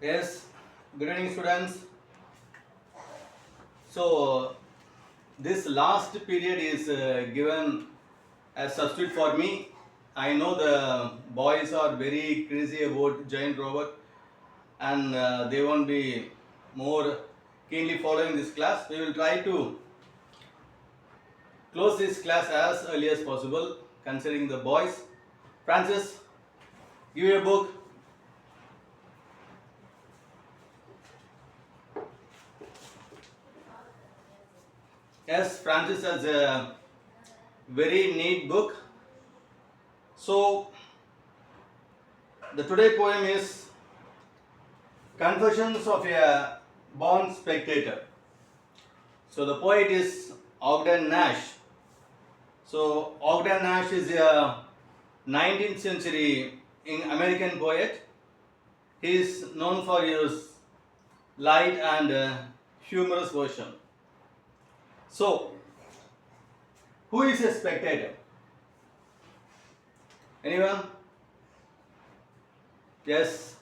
Yes, good evening, students. So, this last period is given as substitute for me. I know the boys are very crazy about giant robot and they won't be more keenly following this class. We will try to close this class as early as possible considering the boys. Francis, give your book. Yes, Francis has a very neat book. So, the today poem is Confessions of a Born Spectator. So, the poet is Ogden Nash. So, Ogden Nash is a 19th century American poet. He is known for his light and humorous version. So, who is a spectator? Anyone? Yes.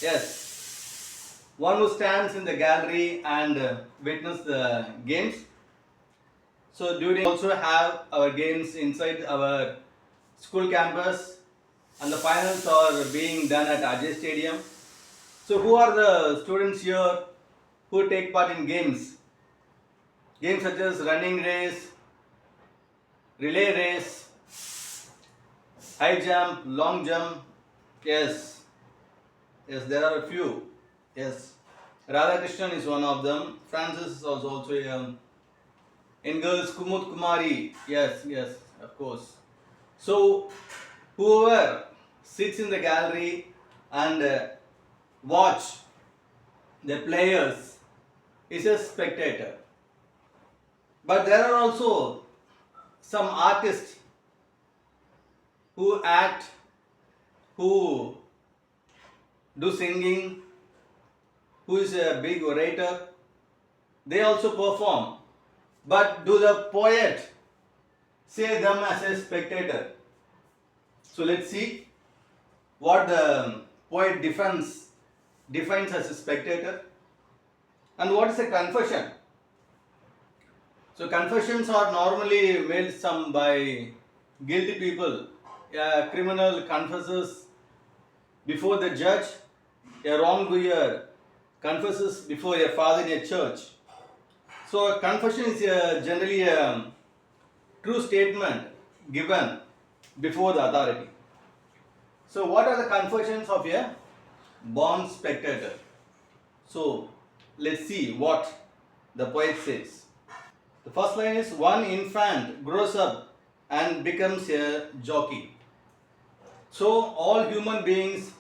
Yes. One who stands in the gallery and witness the games. So during also have our games inside our school campus and the finals are being done at Ajay Stadium. So who are the students here who take part in games? Games such as running race, relay race, high jump, long jump. Yes, yes, there are a few. Yes, Radhakrishnan is one of them. Francis is also in girls Kumud Kumari. Yes, yes, of course. So whoever sits in the gallery and watch the players is a spectator. But there are also some artists who act, who do singing, who is a big orator. They also perform. But do the poet say them as a spectator? So let's see what the poet defines as a spectator. And what is a confession? So confessions are normally made some by guilty people. A criminal confesses before the judge. A wrongdoer confesses before a father in a church. So a confession is generally a true statement given before the authority. So what are the confessions of a born spectator? So let's see what the poet says. The first line is one infant grows up and becomes a jockey. So all human beings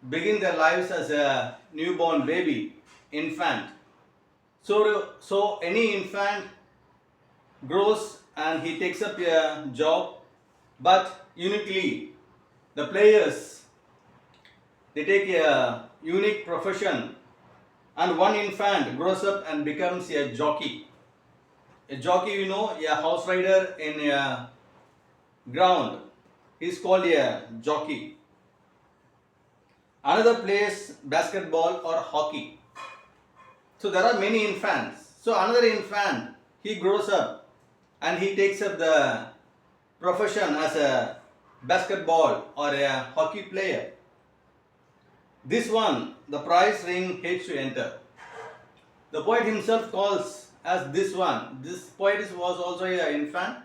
begin their lives as a newborn baby, infant. So any infant grows and he takes up a job, but uniquely the players they take a unique profession, and one infant grows up and becomes a jockey. A jockey, you know, a horse rider in a ground is called a jockey. Another plays basketball or hockey. So there are many infants. So another infant, he grows up and he takes up the profession as a basketball or a hockey player. This one, the prize ring hates to enter. The poet himself calls as this one. This poet was also an infant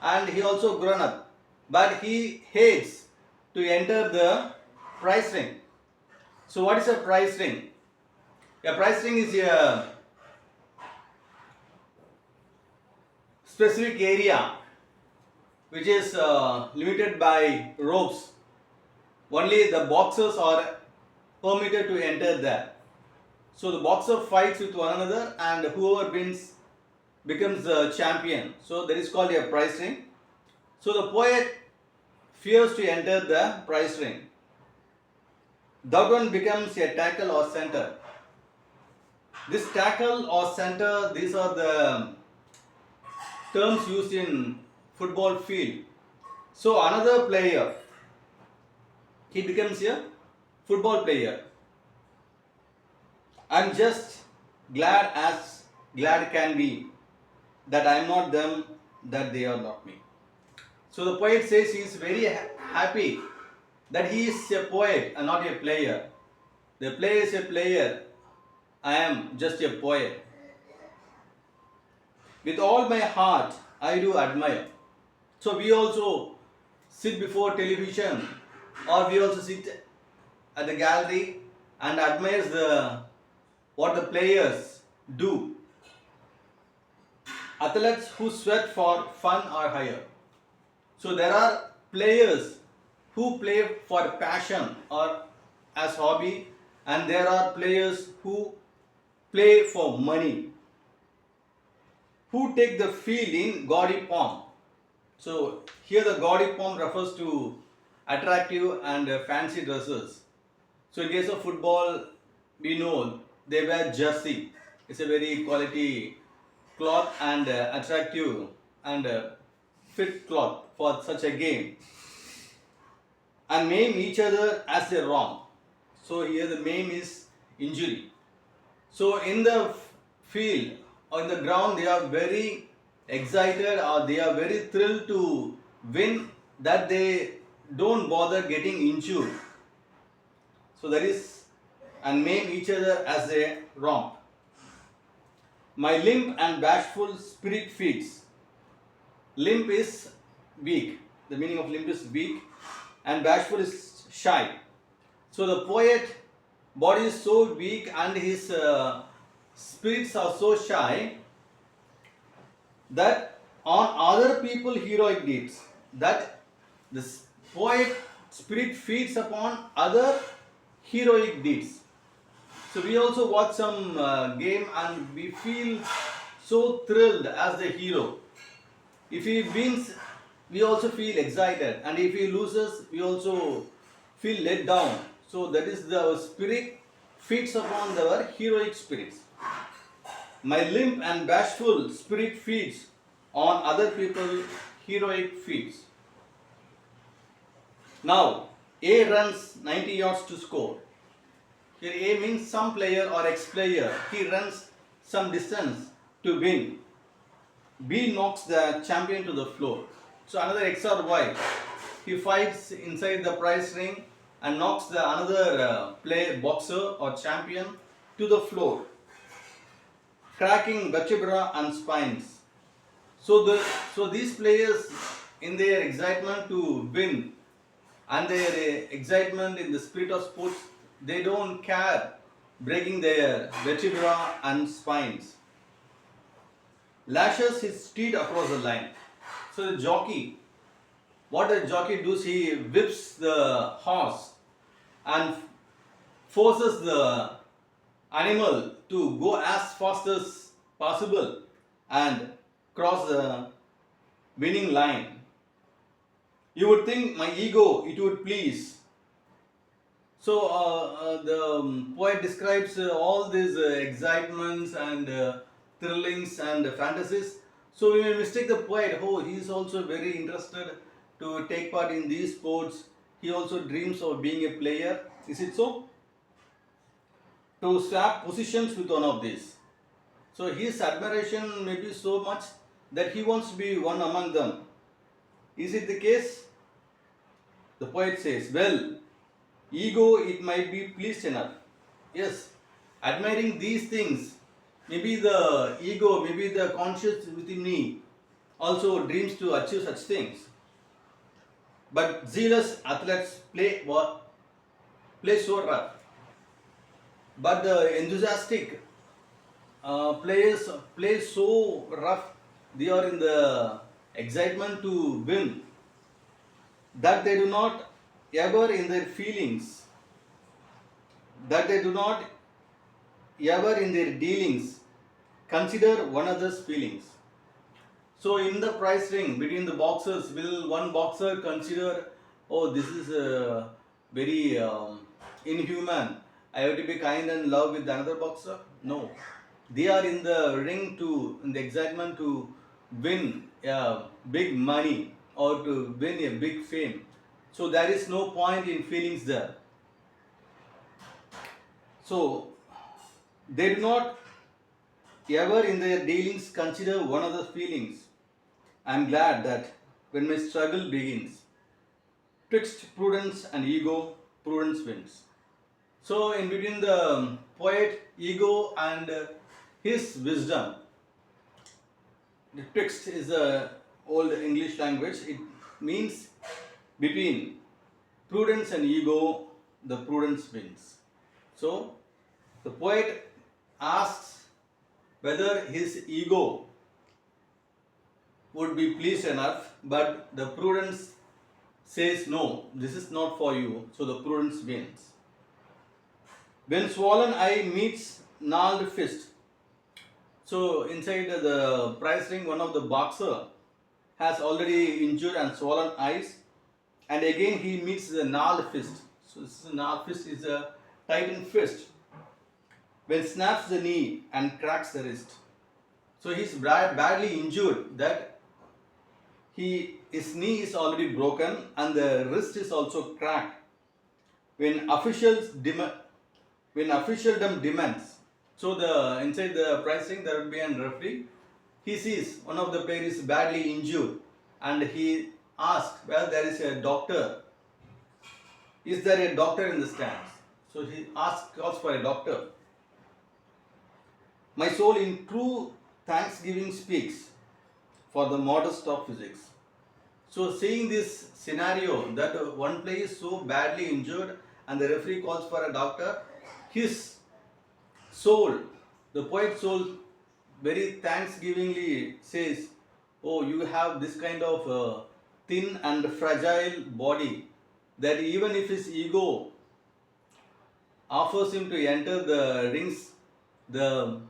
and he also grown up. But he hates to enter the prize ring. So what is a prize ring? A prize ring is a specific area which is limited by ropes. Only the boxers are permitted to enter there. So the boxer fights with one another and whoever wins becomes the champion. So that is called a prize ring. So the poet fears to enter the prize ring. That one becomes a tackle or center. This tackle or center, these are the terms used in football field. So another player, he becomes a football player. I'm just glad as glad can be that I am not them, that they are not me. So the poet says he is very happy that he is a poet and not a player. The player is a player. I am just a poet. With all my heart, I do admire. So we also sit before television, or we also sit at the gallery and admire what the players do. Athletes who sweat for fun or hire. So there are players who play for passion or as hobby, and there are players who play for money, who take the field in gaudy pomp. So here the gaudy pomp refers to attractive and fancy dresses. So in case of football, we know they wear jersey. It's a very quality cloth and attractive and fit cloth for such a game, and maim each other as they wrong. So here the maim is injury. So in the field or in the ground, they are very excited or they are very thrilled to win, that they don't bother getting injured. So that is, and maim each other as they romp. My limp and bashful spirit feeds. Limp is weak. The meaning of limp is weak, and bashful is shy. So the poet body is so weak and his spirits are so shy that on other people heroic deeds, that this poet spirit feeds upon other heroic deeds. So we also watch some game and we feel so thrilled as the hero. If he wins, we also feel excited, and if he loses, we also feel let down. So that is the spirit feeds upon our heroic spirits. My limp and bashful spirit feeds on other people's heroic feats. Now, A runs 90 yards to score. Here A means some player or ex-player. He runs some distance to win. B knocks the champion to the floor. So another X or Y. He fights inside the prize ring and knocks the another boxer or champion to the floor, cracking vertebra and spines. So these players, in their excitement to win and their excitement in the spirit of sports, they don't care breaking their vertebra and spines. Lashes his steed across the line. So the jockey, what the jockey does, he whips the horse and forces the animal to go as fast as possible and cross the winning line. You would think my ego, it would please. So the poet describes all these excitements and thrillings and fantasies. So we may mistake the poet, oh, he is also very interested to take part in these sports. He also dreams of being a player. Is it so? To swap positions with one of these. So his admiration may be so much that he wants to be one among them. Is it the case? The poet says, well, ego, it might be pleased enough. Yes, admiring these things, maybe the ego, maybe the conscious within me also dreams to achieve such things. But zealous athletes play so rough. But the enthusiastic players play so rough. They are in the excitement to win, that they do not ever in their feelings, that they do not ever in their dealings consider one another's feelings. So in the prize ring between the boxers, will one boxer consider, oh, this is very inhuman, I have to be kind and love with another boxer? No. They are in the ring in the excitement to win big money or to win a big fame. So there is no point in feelings there. So They do not ever in their dealings consider one another's feelings. I am glad that when my struggle begins, twixt prudence and ego, prudence wins. So, in between the poet ego and his wisdom, the twixt is a old English language. It means between prudence and ego, the prudence wins. So, the poet asks whether his ego would be pleased enough, but the prudence says no, this is not for you, so the prudence wins. When swollen eye meets gnarled fist, so inside the prize ring, one of the boxer has already injured and swollen eyes, and again he meets the gnarled fist. So this gnarled fist is a tightened fist. When snaps the knee and cracks the wrist, so he's badly injured that his knee is already broken and the wrist is also cracked. When when officialdom demands, so the inside the pricing there will be a referee. He sees one of the player is badly injured and he asks, well, there is a doctor. Is there a doctor in the stands? So he calls for a doctor. My soul in true thanksgiving speaks for the modest of physics. So seeing this scenario that one player is so badly injured and the referee calls for a doctor, his soul, the poet's soul, very thanksgivingly says, oh, you have this kind of thin and fragile body that even if his ego offers him to enter the rings, the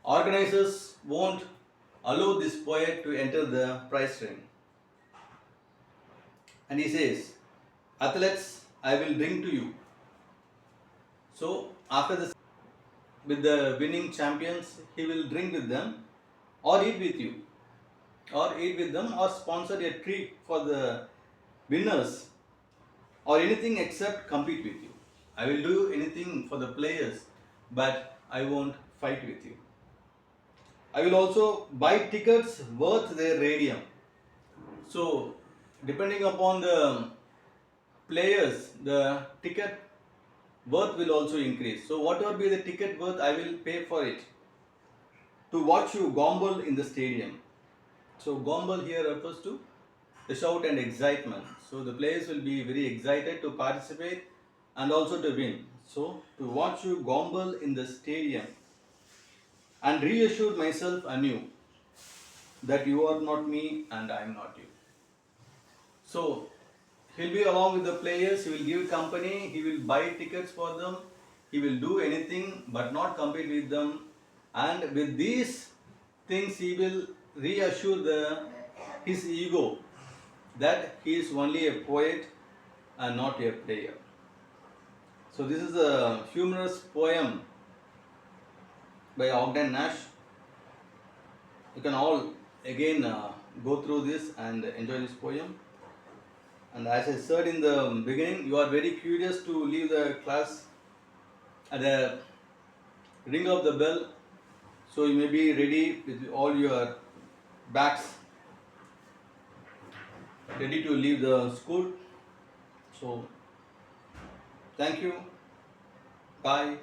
organizers won't allow this poet to enter the prize ring. And he says, athletes, I will bring to you. So after this, with the winning champions, he will drink with them or eat with you, or eat with them, or sponsor a treat for the winners, or anything except compete with you. I will do anything for the players, but I won't fight with you. I will also buy tickets worth their radium. So, depending upon the players, the ticket worth will also increase. So, whatever be the ticket worth, I will pay for it to watch you gomble in the stadium. So, gomble here refers to the shout and excitement. So, the players will be very excited to participate and also to win. So, to watch you gomble in the stadium and reassured myself anew that you are not me and I am not you. So, he'll be along with the players, he will give company, he will buy tickets for them, he will do anything but not compete with them, and with these things he will reassure his ego that he is only a poet and not a player. So this is a humorous poem by Ogden Nash. You can all again go through this and enjoy this poem. And as I said in the beginning, you are very curious to leave the class at the ring of the bell. So you may be ready with all your bags, ready to leave the school. So thank you. Bye.